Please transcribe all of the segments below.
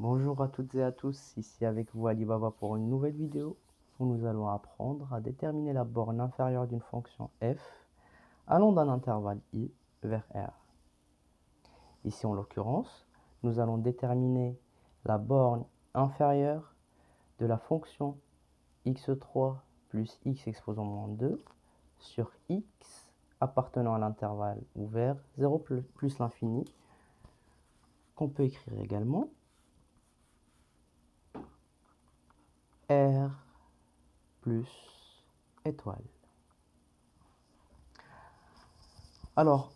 Bonjour à toutes et à tous, ici avec vous Alibaba pour une nouvelle vidéo où nous allons apprendre à déterminer la borne inférieure d'une fonction f allant d'un intervalle i vers r. Ici en l'occurrence, nous allons déterminer la borne inférieure de la fonction x3 plus x exposant moins 2 sur x appartenant à l'intervalle ouvert 0 plus l'infini, qu'on peut écrire également r plus étoile. Alors,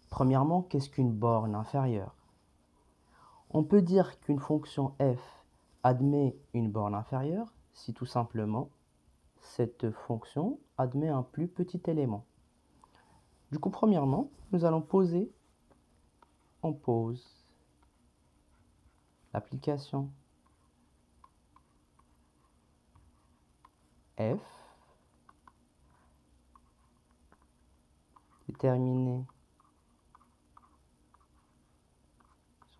premièrement, qu'est-ce qu'une borne inférieure? On peut dire qu'une fonction f admet une borne inférieure si tout simplement cette fonction admet un plus petit élément. Du coup, premièrement, nous allons poser, on pose l'application f déterminée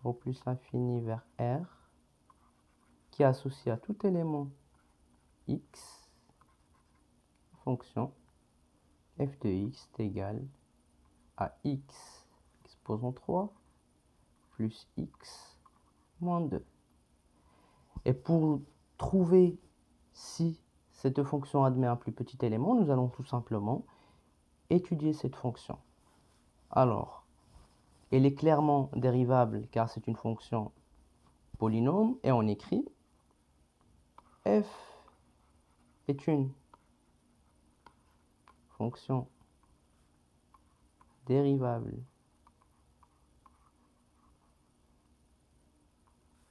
0 plus l'infini vers r qui est associé à tout élément x, fonction f de x est égal à x exposant 3 plus x moins 2. Et pour trouver si cette fonction admet un plus petit élément, nous allons tout simplement étudier cette fonction. Alors, elle est clairement dérivable car c'est une fonction polynôme et on écrit f est une fonction dérivable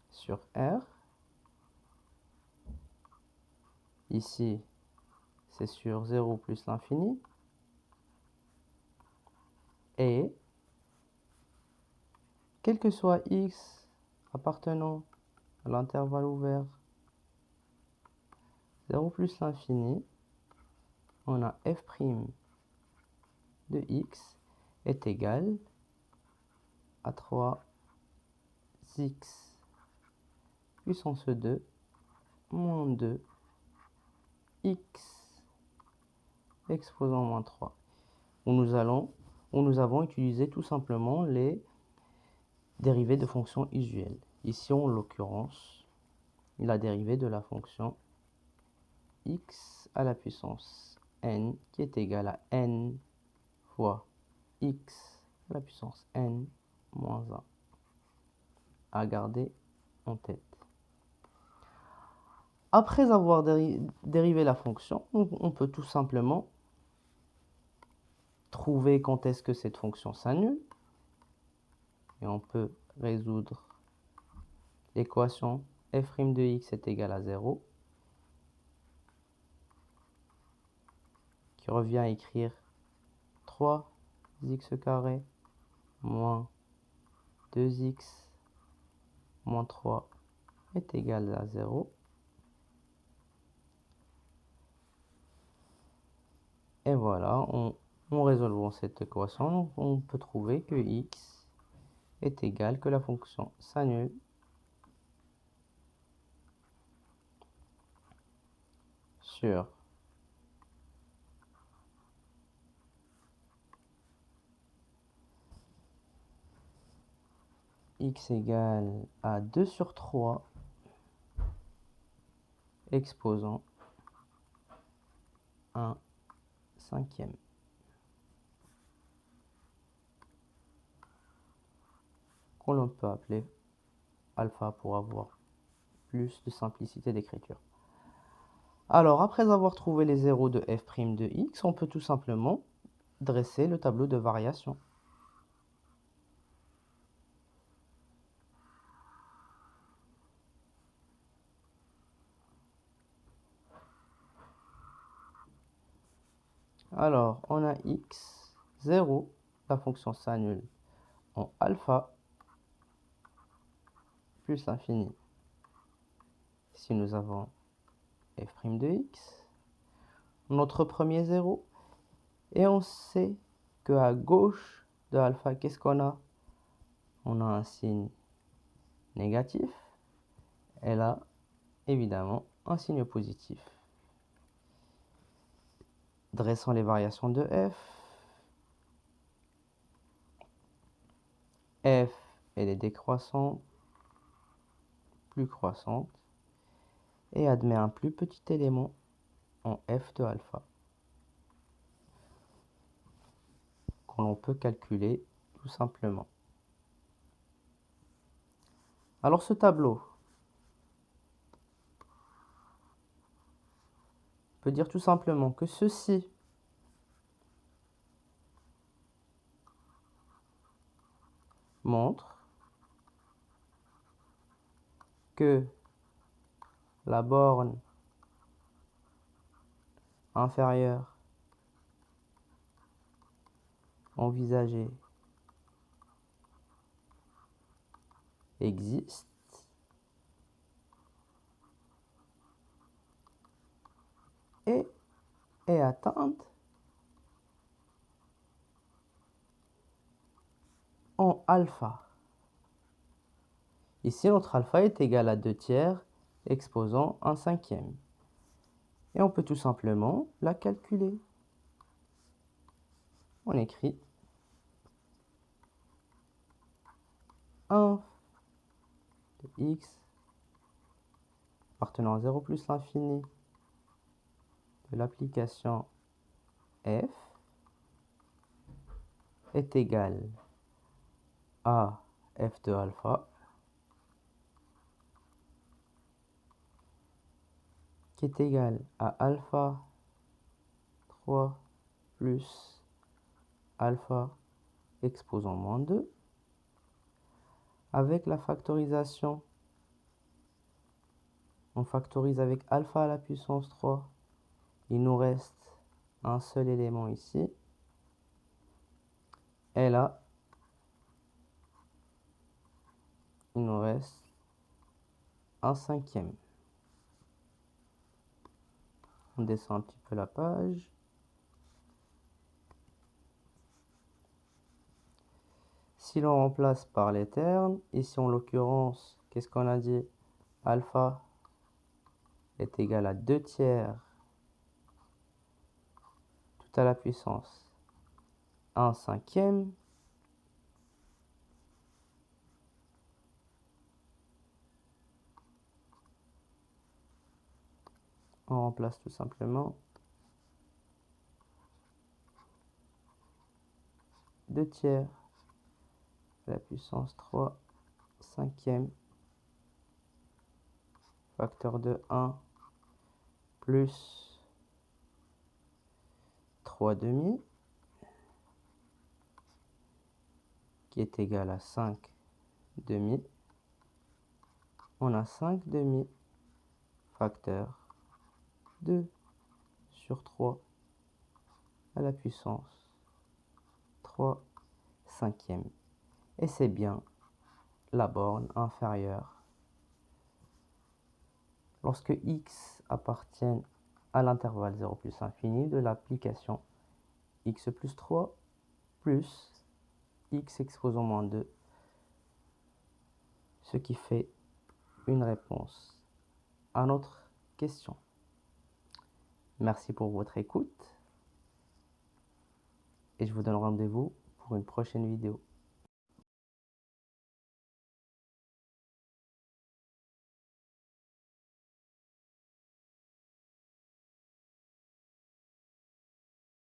sur R. Ici, c'est sur 0 plus l'infini. Et quel que soit x appartenant à l'intervalle ouvert 0 plus l'infini, on a f' de x est égal à 3x puissance 2 moins 2 x exposant moins 3, où nous avons utilisé tout simplement les dérivées de fonctions usuelles. Ici, en l'occurrence, la dérivée de la fonction x à la puissance n qui est égale à n fois x à la puissance n moins 1 à garder en tête. Après avoir dérivé la fonction, on peut tout simplement trouver quand est-ce que cette fonction s'annule. Et on peut résoudre l'équation f' de x est égal à 0, qui revient à écrire 3x carré moins 2x moins 3 est égal à 0. Et voilà, en résolvant cette équation, on peut trouver que x est égal, que la fonction s'annule sur x égale à 2 sur 3 exposant 1 cinquième. Qu'on l'on peut appeler alpha pour avoir plus de simplicité d'écriture. Alors, après avoir trouvé les zéros de f' de x, on peut tout simplement dresser le tableau de variation. Alors, on a x, 0, la fonction s'annule en alpha plus l'infini. Ici, nous avons f' de x, notre premier 0, et on sait qu'à gauche de alpha, qu'est-ce qu'on a? On a un signe négatif, et là, évidemment, un signe positif. Dressons les variations de f. F, elle est décroissante, plus croissante, et admet un plus petit élément en f de alpha, que l'on peut calculer tout simplement. Alors ce tableau peut dire tout simplement que ceci montre que la borne inférieure envisagée existe et est atteinte en alpha. Ici, notre alpha est égal à 2/3 exposant 1/5. Et on peut tout simplement la calculer. On écrit 1 de x appartenant à 0 plus l'infini de l'application f est égal à f de alpha qui est égal à alpha 3 plus alpha exposant moins 2 avec la factorisation. On factorise avec alpha à la puissance 3. Il nous reste un seul élément ici. Et là, il nous reste 1/5. On descend un petit peu la page. Si l'on remplace par les termes, ici en l'occurrence, qu'est-ce qu'on a dit? Alpha est égal à 2/3 tout à la puissance 1/5. On remplace tout simplement 2/3 à la puissance 3/5 facteur de 1 plus 3/2 qui est égal à 5/2. On a 5/2 facteur 2 sur 3 à la puissance 3/5. Et c'est bien la borne inférieure. Lorsque x appartient à l'intervalle 0 plus infini de l'application x plus 3 plus x exposant moins 2, ce qui fait une réponse à notre question. Merci pour votre écoute et je vous donne rendez-vous pour une prochaine vidéo.